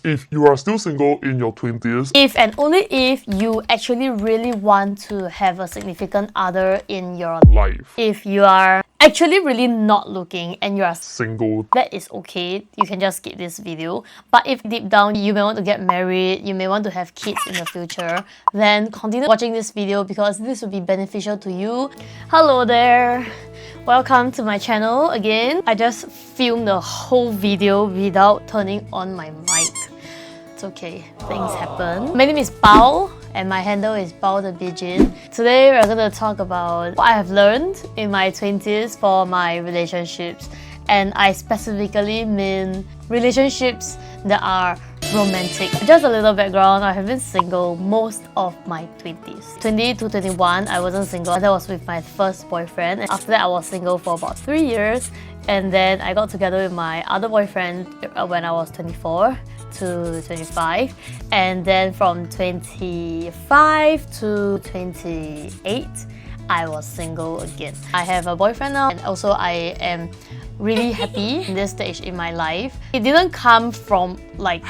If you are still single in your 20s, if and only if you actually really want to have a significant other in your life, if you are actually really not looking and you are single, that is okay. You can just skip this video. But if deep down you may want to get married, you may want to have kids in the future, then continue watching this video because this will be beneficial to you. Hello there. Welcome to my channel again. I just filmed the whole video without turning on my mic. It's okay, things happen. My name is Bao and my handle is Bao the Bijin. Today we're going to talk about what I have learned in my 20s for my relationships. And I specifically mean relationships that are romantic. Just a little background, I have been single most of my 20s. 20 to 21, I wasn't single. That was with my first boyfriend. After that, I was single for about 3 years. And then I got together with my other boyfriend when I was 24 to 25. And then from 25 to 28, I was single again. I have a boyfriend now, and also I am really happy in this stage in my life. It didn't come from like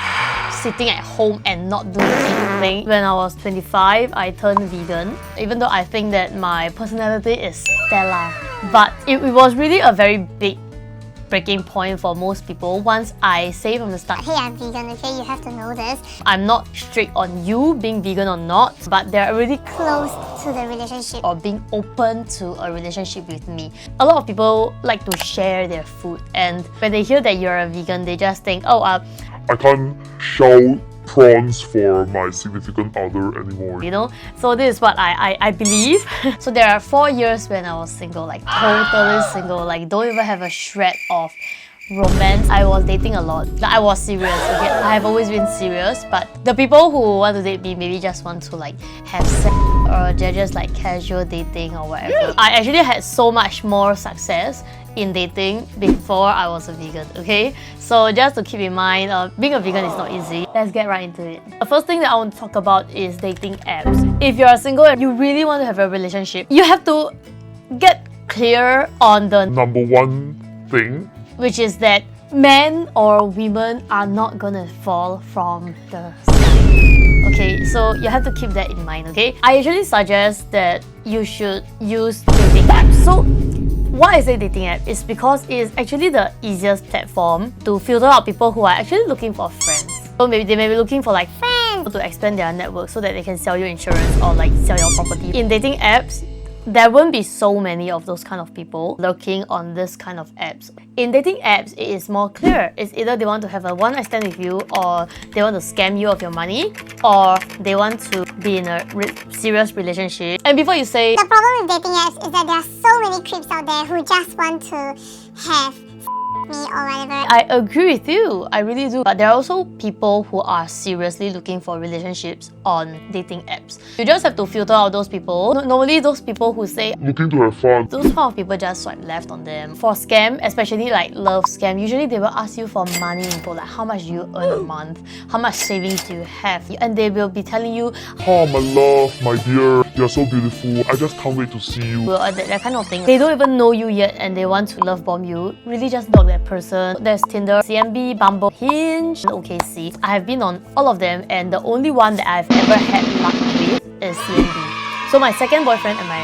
sitting at home and not doing anything. When I was 25, I turned vegan, even though I think that my personality is stellar. But it was really a very big breaking point for most people once I say from the start, hey, I'm vegan, okay, you have to know this. I'm not strict on you being vegan or not, but they're already Close to the relationship. or being open to a relationship with me. A lot of people like to share their food, and when they hear that you're a vegan, they just think, oh, I can't shout prawns for my significant other anymore. you know. So this is what I believe. So there are 4 years when I was single, like totally single, like don't even have a shred of romance. I was dating a lot. Like, I was serious, okay? I have always been serious, but the people who want to date me maybe just want to like have sex, or they're just like casual dating or whatever. I actually had so much more success in dating before I was a vegan, okay? So just to keep in mind, being a vegan is not easy. Let's get right into it. The first thing that I want to talk about is dating apps. If you're single and you really want to have a relationship, you have to get clear on the Number one thing, which is that men or women are not gonna fall from the sky. Okay, so you have to keep that in mind, okay? I usually suggest that you should use dating apps. So why I say dating app is because it is actually the easiest platform to filter out people who are actually looking for friends. So maybe they may be looking for like friends to expand their network so that they can sell you insurance or like sell your property. In dating apps, there won't be so many of those kind of people lurking on this kind of apps. In dating apps, it is more clear. It's either they want to have a one-night stand with you, or they want to scam you of your money, or they want to be in a serious relationship. And before you say, The problem with dating apps is that there are so many creeps out there who just want to have me or whatever. I agree with you, I really do. But there are also people who are seriously looking for relationships on dating apps. You just have to filter out those people. Normally those people who say, looking to have fun. those kind of people just swipe left on them. For scam, especially like love scam, usually they will ask you for money info, like how much do you earn a month, how much savings do you have, and they will be telling you, Oh, my love, my dear, you're so beautiful. I just can't wait to see you. well, that kind of thing. They don't even know you yet and they want to love bomb you. Really just block that person. There's Tinder, CMB, Bumble, Hinge, and OKC. I have been on all of them, and the only one that I've ever had luck with is CMB. So my second boyfriend and my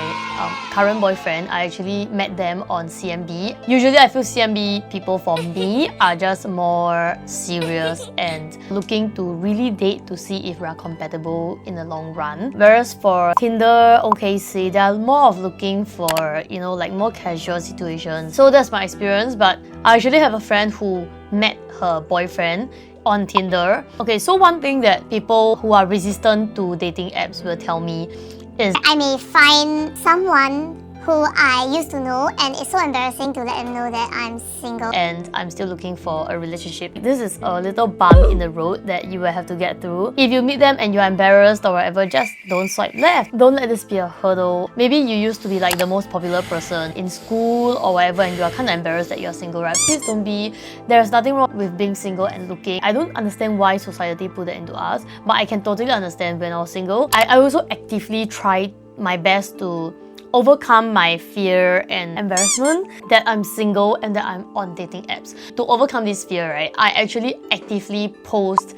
current boyfriend, I actually met them on CMB. Usually I feel CMB people for me are just more serious and looking to really date to see if we are compatible in the long run. Whereas for Tinder, OKC, they are more of looking for, you know, like more casual situations. So that's my experience, but I actually have a friend who met her boyfriend on Tinder. Okay, so one thing that people who are resistant to dating apps will tell me is I may find someone who I used to know, and it's so embarrassing to let them know that I'm single. and I'm still looking for a relationship. This is a little bump in the road that you will have to get through. If you meet them and you're embarrassed or whatever, just don't swipe left. Don't let this be a hurdle. Maybe you used to be like the most popular person in school or whatever, and you're kind of embarrassed that you're single, right? Please don't be. There's nothing wrong with being single and looking. I don't understand why society put that into us, but I can totally understand when I was single. I also actively tried my best to overcome my fear and embarrassment that I'm single and that I'm on dating apps. To overcome this fear, right, I actually actively post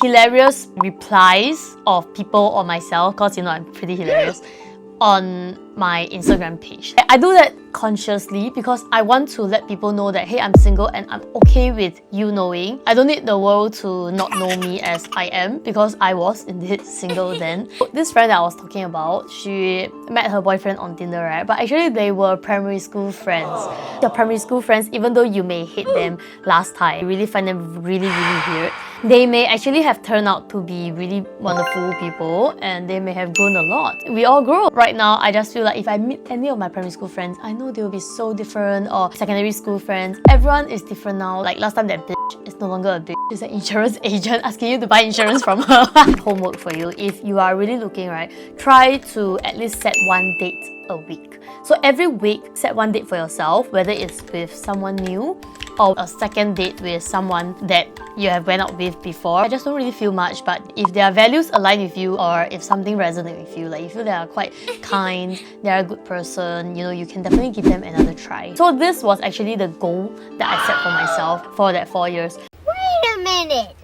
hilarious replies of people or myself, because you know I'm pretty hilarious, on my Instagram page. I do that consciously because I want to let people know that hey, I'm single and I'm okay with you knowing. I don't need the world to not know me as I am, because I was indeed single then. This friend that I was talking about, she met her boyfriend on Tinder, right? But actually they were primary school friends. Your primary school friends, even though you may hate them last time, you really find them really weird, they may actually have turned out to be really wonderful people and they may have grown a lot. We all grow. Right now, I just feel like if I meet any of my primary school friends, I know they will be so different, or secondary school friends. Everyone is different now. Like last time, that bitch is no longer a bitch. She's an insurance agent asking you to buy insurance from her. Homework for you. If you are really looking, right, try to at least set one date a week. So every week, set one date for yourself, whether it's with someone new or a second date with someone that you have went out with before. I just don't really feel much, but if their values align with you, or if something resonates with you, like you feel they are quite kind, they're a good person, you know, you can definitely give them another try. So this was actually the goal that I set for myself for that 4 years. Wait a minute.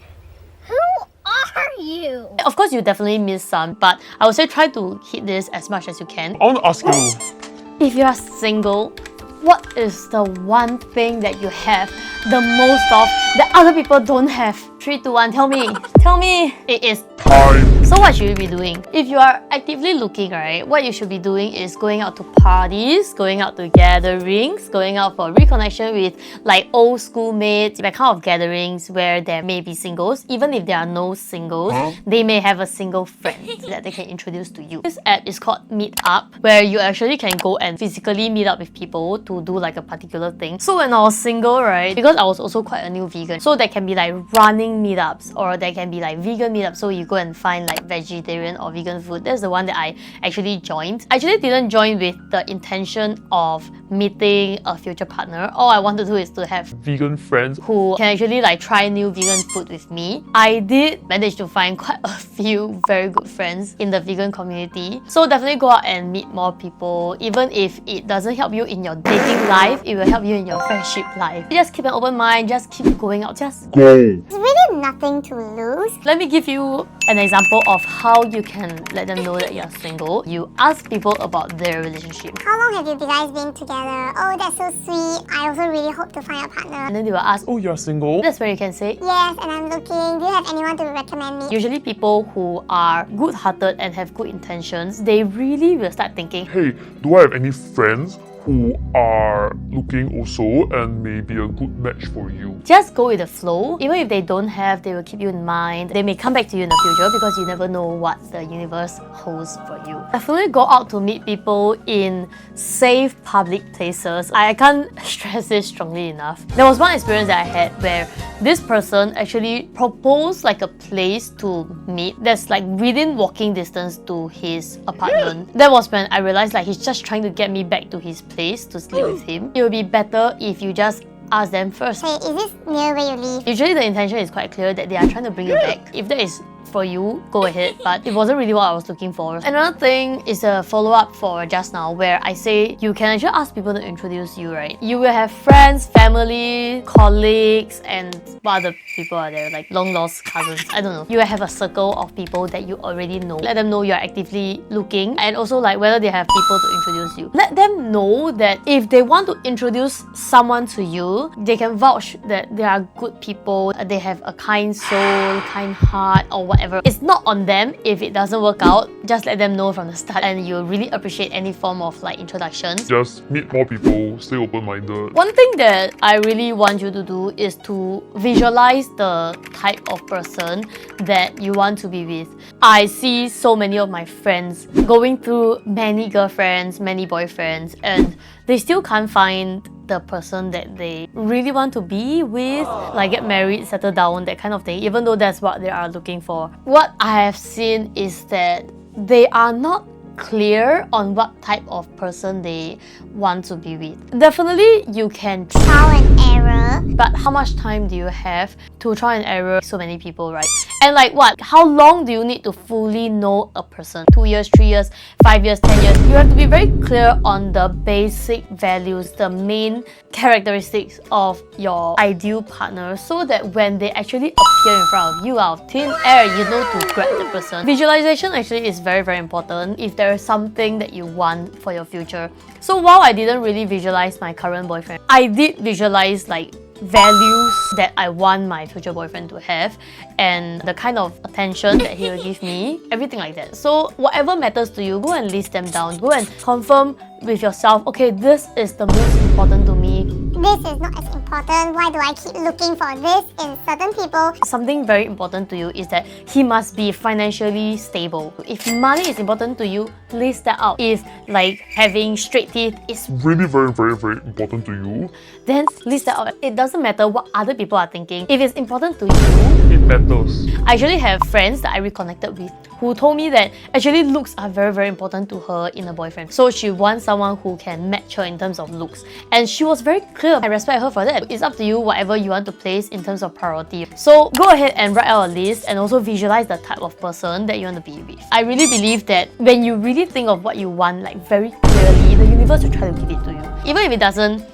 Who are you? Of course, you definitely miss some, but I would say try to hit this as much as you can. I want to ask you, If you are single, what is the one thing that you have the most of that other people don't have? 3, 2, 1, tell me. Tell me. It is time. So what should you be doing? If you are actively looking, right, what you should be doing is going out to parties, going out to gatherings, going out for reconnection with like old schoolmates, that kind of gatherings where there may be singles. Even if there are no singles, they may have a single friend that they can introduce to you. This app is called Meetup, where you actually can go and physically meet up with people to do like a particular thing. So when I was single, right, because I was also quite a new vegan, so there can be like running meetups, or there can be like vegan meetups, so you go and find like vegetarian or vegan food. That's the one that I actually joined. I actually didn't join with the intention of meeting a future partner. All I want to do is to have Vegan friends. who can actually like try new vegan food with me. I did manage to find quite a few very good friends in the vegan community. So definitely go out and meet more people. Even if it doesn't help you in your dating life, it will help you in your friendship life. Just keep an open mind, just keep going out, just Go. There's really nothing to lose. let me give you an example of how you can let them know that you're single. You ask people about their relationship. How long have you guys been together? Oh, that's so sweet. I also really hope to find a partner. And then they will ask, Oh, you're single? that's where you can say, Yes, and I'm looking. Do you have anyone to recommend me? usually people who are good-hearted and have good intentions, they really will start thinking, Hey, do I have any friends who are looking also and may be a good match for you? just go with the flow. Even if they don't have, they will keep you in mind. They may come back to you in the future because you never know what the universe holds for you. Definitely go out to meet people in safe public places. I can't stress this strongly enough. There was one experience that I had where this person actually proposed like a place to meet that's like within walking distance to his apartment. That was when I realized like he's just trying to get me back to his place to sleep with him. It would be better if you just ask them first. Hey, is this near where you live? Usually the intention is quite clear that they are trying to bring you back. If that is for you, go ahead, but it wasn't really what I was looking for. Another thing is a follow-up for just now, where I say you can actually ask people to introduce you, right? You will have friends, family, colleagues, and what other people are there, like long-lost cousins, I don't know. You will have a circle of people that you already know. Let them know you're actively looking, and also like whether they have people to introduce you. Let them know that if they want to introduce someone to you, they can vouch that they are good people, they have a kind soul, kind heart, or whatever. It's not on them if it doesn't work out. Just let them know from the start, and you'll really appreciate any form of like introductions. Just meet more people, stay open-minded. One thing that I really want you to do is to visualize the type of person that you want to be with. I see so many of my friends going through many girlfriends, many boyfriends, and they still can't find the person that they really want to be with, like get married, settle down, that kind of thing, even though that's what they are looking for. What I have seen is that they are not clear on what type of person they want to be with. Definitely you can Trial and error. error. But how much time do you have to try and error so many people, right? And like what? How long do you need to fully know a person? 2 years, 3 years, 5 years, 10 years? You have to be very clear on the basic values, the main characteristics of your ideal partner, so that when they actually appear in front of you out of thin air, you know to grab the person. Visualization actually is very, very important if there is something that you want for your future. So while I didn't really visualize my current boyfriend, I did visualize like values that I want my future boyfriend to have and the kind of attention that he will give me, everything like that. So whatever matters to you, go and list them down. Go and confirm with yourself, okay, this is the most important to me. This is not as important. Why do I keep looking for this in certain people? Something very important to you is that he must be financially stable. If money is important to you, list that out. If like having straight teeth is Really very, very, very important to you. then list that out. It doesn't matter what other people are thinking. If it's important to you, It matters. I actually have friends that I reconnected with who told me that actually looks are very, very important to her in a boyfriend. So she wants someone who can match her in terms of looks. And she was very clear. I respect her for that. It's up to you whatever you want to place in terms of priority. So go ahead and write out a list and also visualize the type of person that you want to be with. I really believe that when you really think of what you want like very clearly, the universe will try to give it to you. Even if it doesn't,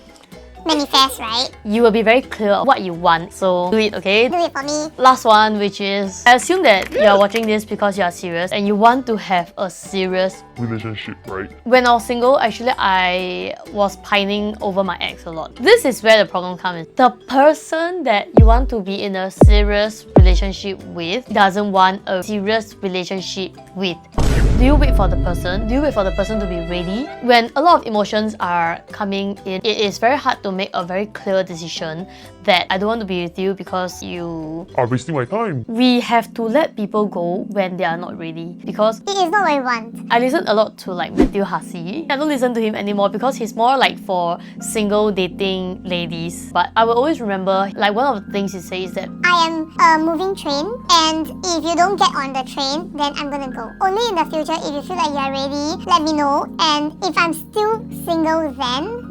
Manifest, right? you will be very clear of what you want. So do it, okay? Do it for me. Last one, which is, I assume that you are watching this because you are serious and you want to have a serious. Relationship, right? When I was single, actually I was pining over my ex a lot. This is where the problem comes in. The person that you want to be in a serious relationship with doesn't want a serious relationship with. Do you wait for the person? Do you wait for the person to be ready? When a lot of emotions are coming in, it is very hard to make a very clear decision that I don't want to be with you because you... Are wasting my time. We have to let people go when they are not ready, because It is not what I want. I listen a lot to like Matthew Hussey. I don't listen to him anymore because he's more like for single dating ladies. But I will always remember like one of the things he says that I am a moving train, and if you don't get on the train, then I'm gonna go. Only in the future, if you feel like you are ready, let me know. And if I'm still single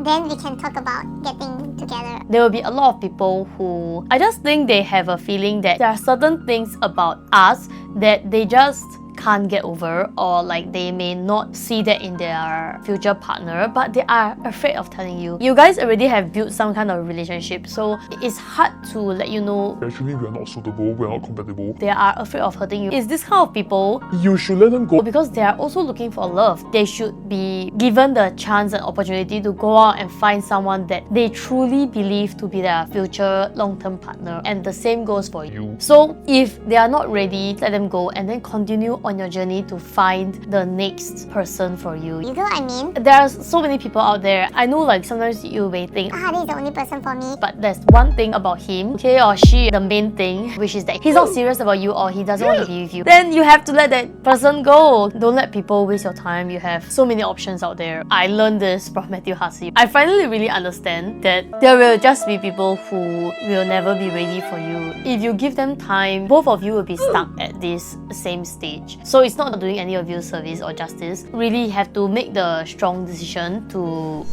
then we can talk about getting together. there will be a lot of people who I just think they have a feeling that there are certain things about us that they just can't get over, or like they may not see that in their future partner, but they are afraid of telling you. You guys already have built some kind of relationship, so it's hard to let you know Actually, we are not suitable, we are not compatible. they are afraid of hurting you. It's this kind of people, You should let them go. because they are also looking for love. They should be given the chance and opportunity to go out and find someone that they truly believe to be their future long-term partner. And the same goes for you. So if they are not ready, let them go and then continue on your journey to find the next person for you. You know what I mean? There are so many people out there. I know like sometimes you may think, This is the only person for me. but there's one thing about him, okay, or she, the main thing, which is that he's not serious about you or he doesn't want to be with you. Then you have to let that person go. Don't let people waste your time. You have so many options out there. I learned this from Matthew Hussey. I finally really understand that there will just be people who will never be ready for you. If you give them time, both of you will be stuck at this same stage. So it's not doing any of you service or justice. Really have to make the strong decision to...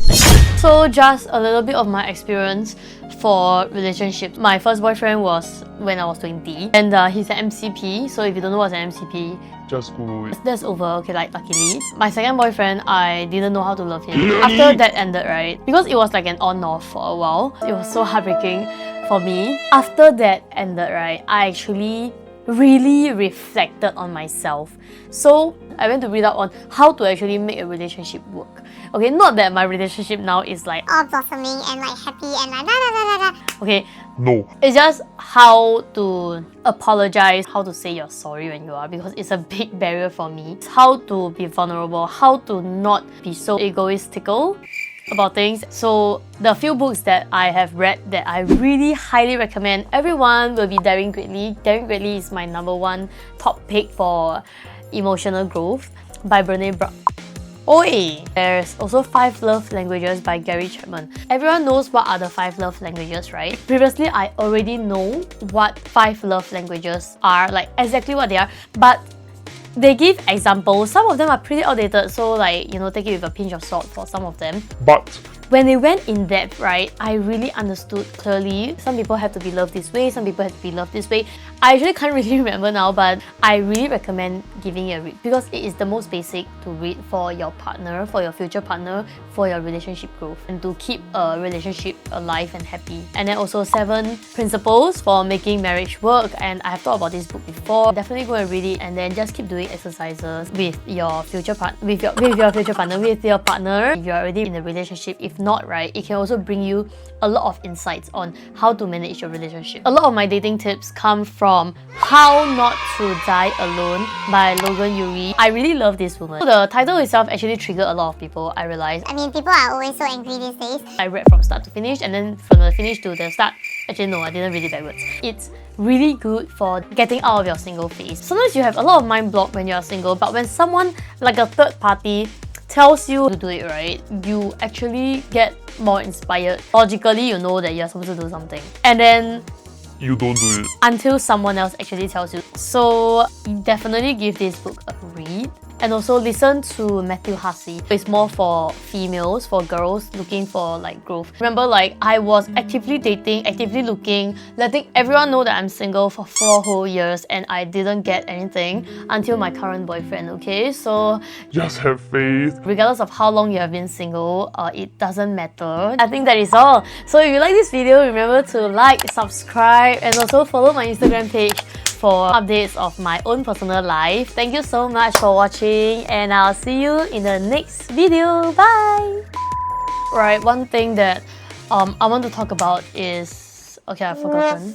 So just a little bit of my experience for relationships. My first boyfriend was when I was 20, and he's an MCP. So if you don't know what's an MCP, Just go with it. that's over, okay, like luckily. My second boyfriend, I didn't know how to love him. After that ended, right, because it was like an on-off for a while, it was so heartbreaking for me. After that ended, right, I actually really reflected on myself. So I went to read up on how to actually make a relationship work. Okay, not that my relationship now is like, All blossoming and like happy and like da da da da da. okay, No. it's just how to apologize, how to say you're sorry when you are, because it's a big barrier for me. It's how to be vulnerable, how to not be so egoistical about things. So the few books that I have read that I really highly recommend everyone will be Daring Greatly. Daring Greatly is my #1 top pick for emotional growth by Brene Brown. Oi! There's also 5 Love Languages by Gary Chapman. Everyone knows what are the 5 love languages, right? Previously, I already know what 5 love languages are, like exactly what they are, but they give examples. Some of them are pretty outdated, so like, you know, take it with a pinch of salt for some of them. But when they went in depth, right, I really understood clearly. Some people have to be loved this way, some people have to be loved this way. I actually can't really remember now, but I really recommend giving it a read because it is the most basic to read for your partner, for your future partner, for your relationship growth, and to keep a relationship alive and happy. And then also 7 principles for making marriage work, and I have thought about this book before. Definitely go and read it, and then just keep doing exercises with your future partner, with your future partner, with your partner. If you're already in a relationship, if not, right, it can also bring you a lot of insights on how to manage your relationship. A lot of my dating tips come from How Not to Die Alone by Logan Yuri. I really love this woman. The title itself actually triggered a lot of people, I realized. I mean, people are always so angry these days. I read from start to finish, and then from the finish to the start. Actually, no, I didn't read it backwards. It's really good for getting out of your single phase. Sometimes you have a lot of mind block when you're single, but when someone like a third party tells you to do it, right, you actually get more inspired. Logically, you know that you're supposed to do something. And then you don't do it until someone else actually tells you. So definitely give this book a read. And also listen to Matthew Hussey. It's more for females, for girls looking for like growth. Remember, like I was actively dating, actively looking, letting everyone know that I'm single for 4 whole years, and I didn't get anything until my current boyfriend, okay? So just have faith. Regardless of how long you have been single, it doesn't matter. I think that is all. So if you like this video, remember to like, subscribe, and also follow my Instagram page for updates of my own personal life. Thank you so much for watching, and I'll see you in the next video. Bye! Right, one thing that I want to talk about is... Okay, I've forgotten.